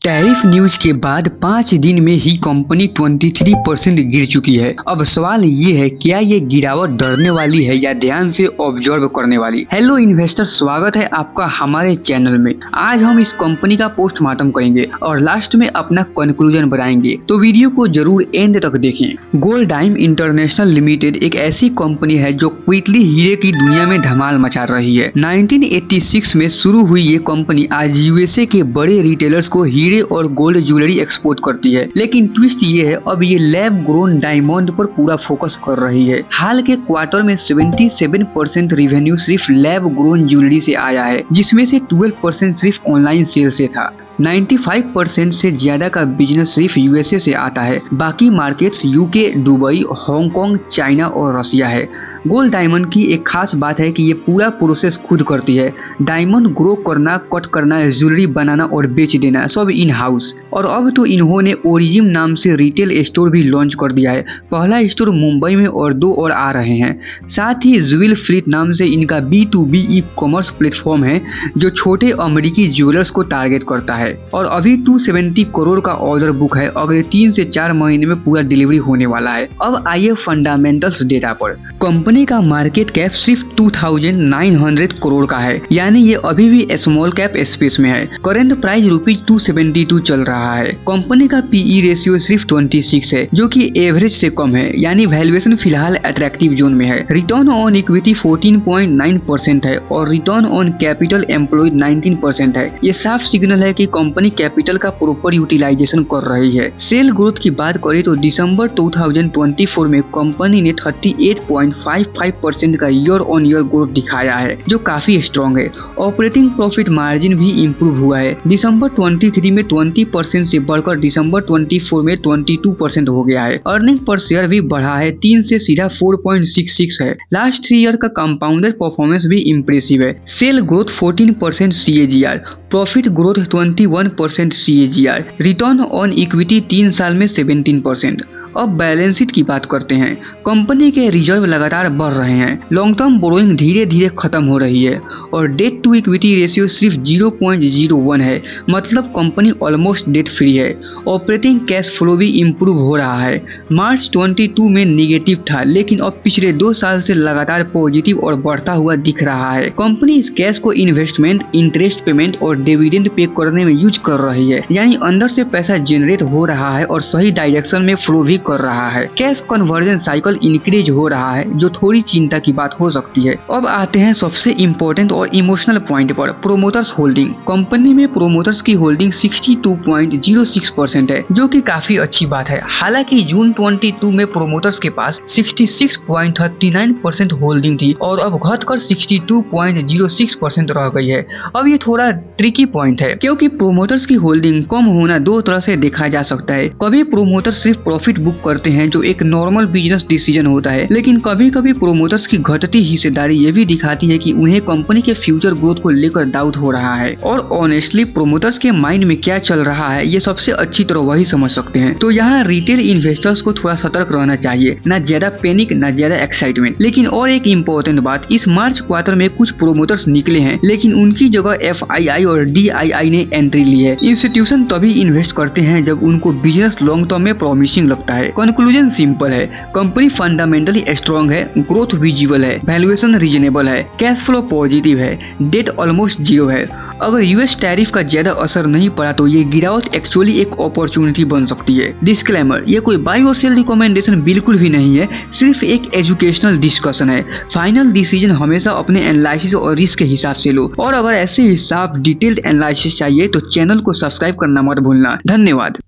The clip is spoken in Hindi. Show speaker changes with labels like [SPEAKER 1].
[SPEAKER 1] टैरिफ न्यूज के बाद 5 दिन में ही कंपनी 23% गिर चुकी है। अब सवाल ये है, क्या ये गिरावट डरने वाली है या ध्यान से ऑब्जर्व करने वाली। हेलो इन्वेस्टर, स्वागत है आपका हमारे चैनल में। आज हम इस कंपनी का पोस्टमार्टम करेंगे और लास्ट में अपना कंक्लूजन बताएंगे, तो वीडियो को जरूर एंड तक देखें। गोल्डाइम इंटरनेशनल लिमिटेड एक ऐसी कंपनी है जो क्विकली हीरे की दुनिया में धमाल मचा रही है। 1986 में शुरू हुई ये कंपनी आज यूएसए के बड़े रिटेलर्स को हीरे और गोल्ड ज्वेलरी एक्सपोर्ट करती है। लेकिन ट्विस्ट ये है, अब ये लैब ग्रोन डायमंड पर पूरा फोकस कर रही है। हाल के क्वार्टर में 77% रेवेन्यू सिर्फ लैब ग्रोन ज्वेलरी से आया है, जिसमें से 12% सिर्फ ऑनलाइन सेल से था। 95% से ज्यादा का बिजनेस सिर्फ यूएसए से आता है। बाकी markets UK, Dubai, Hong Kong, China और रसिया है। गोल्ड डायमंड की एक खास बात है कि ये पूरा प्रोसेस खुद करती है। डायमंड ग्रो करना, कट करना, ज्वेलरी बनाना और बेच देना सब इन हाउस। और अब तो इन्होंने ओरिजिम नाम से रिटेल स्टोर भी लॉन्च कर दिया है। पहला स्टोर मुंबई में और 2 और आ रहे हैं। साथ ही ज्वेल फ्लीट नाम से इनका B2B ई कॉमर्स प्लेटफॉर्म है जो छोटे अमेरिकी ज्वेलर्स को टारगेट करता है। और अभी 270 करोड़ का ऑर्डर बुक है। अगले 3 से 4 महीने में पूरा डिलीवरी होने वाला है। अब आइए फंडामेंटल्स डेटा पर। कंपनी का मार्केट कैप सिर्फ 2900 करोड़ का है, यानी ये अभी भी स्मॉल कैप स्पेस में है। करंट प्राइस ₹272 चल रहा है। कंपनी का PE रेशियो सिर्फ 26 है, जो कि एवरेज से कम है, यानी वैल्यूएशन फिलहाल अट्रैक्टिव जोन में है। रिटर्न ऑन इक्विटी 14.9% है और रिटर्न ऑन कैपिटल एम्प्लॉयड 19% है। ये साफ सिग्नल है कि कंपनी कैपिटल का प्रॉपर यूटिलाइजेशन कर रही है। सेल ग्रोथ की बात करें तो दिसंबर 2024 में कंपनी ने 38.55% का ईयर ऑन ईयर ग्रोथ दिखाया है, जो काफी स्ट्रॉन्ग है। ऑपरेटिंग प्रॉफिट मार्जिन भी इम्प्रूव हुआ है। दिसंबर 23 में 20% से बढ़कर दिसंबर 24 में 22% हो गया है। अर्निंग पर शेयर भी बढ़ा है, 3 से सीधा 4.66 है। लास्ट 3 ईयर का कंपाउंडेड परफॉर्मेंस भी इम्प्रेसिव है। Sale growth 14% CAGR, profit growth 21% CAGR, return on equity 3 साल में 17%। अब बैलेंस शीट की बात करते हैं। कंपनी के रिजर्व लगातार बढ़ रहे हैं। लॉन्ग टर्म बोरोइंग धीरे धीरे खत्म हो रही है और डेट टू इक्विटी रेशियो सिर्फ 0.01 है, मतलब कंपनी ऑलमोस्ट डेट फ्री है। ऑपरेटिंग कैश फ्लो भी इम्प्रूव हो रहा है। मार्च 22 में निगेटिव था, लेकिन अब पिछले 2 साल से लगातार पॉजिटिव और बढ़ता हुआ दिख रहा है। कंपनी इस कैश को इन्वेस्टमेंट, इंटरेस्ट पेमेंट और डिविडेंड पे करने में यूज कर रही है, यानी अंदर से पैसा जनरेट हो रहा है और सही डायरेक्शन में फ्लो भी कर रहा है। कैश कन्वर्जन साइकिल इंक्रीज हो रहा है, जो थोड़ी चिंता की बात हो सकती है। अब आते हैं सबसे इम्पोर्टेंट और इमोशनल पॉइंट पर, प्रोमोटर्स होल्डिंग। कंपनी में प्रोमोटर्स की होल्डिंग 62.06% है, जो कि काफी अच्छी बात है। हालांकि जून 22 में प्रोमोटर्स के पास 66.39% होल्डिंग थी और अब घटकर 62.06% रह गई है। अब ये थोड़ा ट्रिकी पॉइंट है, क्योंकि प्रोमोटर्स की होल्डिंग कम होना 2 तरह से देखा जा सकता है। कभी प्रोमोटर सिर्फ प्रॉफिट बुक करते हैं, जो एक नॉर्मल बिजनेस डिसीजन होता है, लेकिन कभी कभी प्रोमोटर्स की घटती हिस्सेदारी ये भी दिखाती है कि उन्हें कंपनी के फ्यूचर ग्रोथ को लेकर डाउट हो रहा है। और ऑनेस्टली प्रोमोटर्स के माइंड में क्या चल रहा है, ये सबसे अच्छी तरह वही समझ सकते हैं। तो यहाँ रिटेल इन्वेस्टर्स को थोड़ा सतर्क रहना चाहिए, ना ज्यादा पैनिक ना ज्यादा एक्साइटमेंट। लेकिन और एक इम्पोर्टेंट बात, इस मार्च क्वार्टर में कुछ प्रोमोटर्स निकले हैं, लेकिन उनकी जगह FII और DII ने एंट्री ली है। इंस्टीट्यूशन तभी इन्वेस्ट करते हैं जब उनको बिजनेस लॉन्ग टर्म में प्रॉमिसिंग लगता है। कंक्लूजन सिंपल है, कंपनी फंडामेंटली स्ट्रॉन्ग है, ग्रोथ विजिबल है, वैल्यूएशन रीजनेबल है, कैश फ्लो पॉजिटिव है, डेट ऑलमोस्ट 0 है। अगर US टैरिफ का ज्यादा असर नहीं पड़ा तो ये गिरावट एक्चुअली एक अपॉर्चुनिटी बन सकती है। डिस्क्लेमर, ये कोई बाय और सेल रिकमेंडेशन बिल्कुल भी नहीं है, सिर्फ एक एजुकेशनल डिस्कशन है। फाइनल डिसीजन हमेशा अपने एनालिसिस और रिस्क के हिसाब से लो। और अगर ऐसे हिसाब डिटेल्ड एनालिसिस चाहिए तो चैनल को सब्सक्राइब करना मत भूलना। धन्यवाद।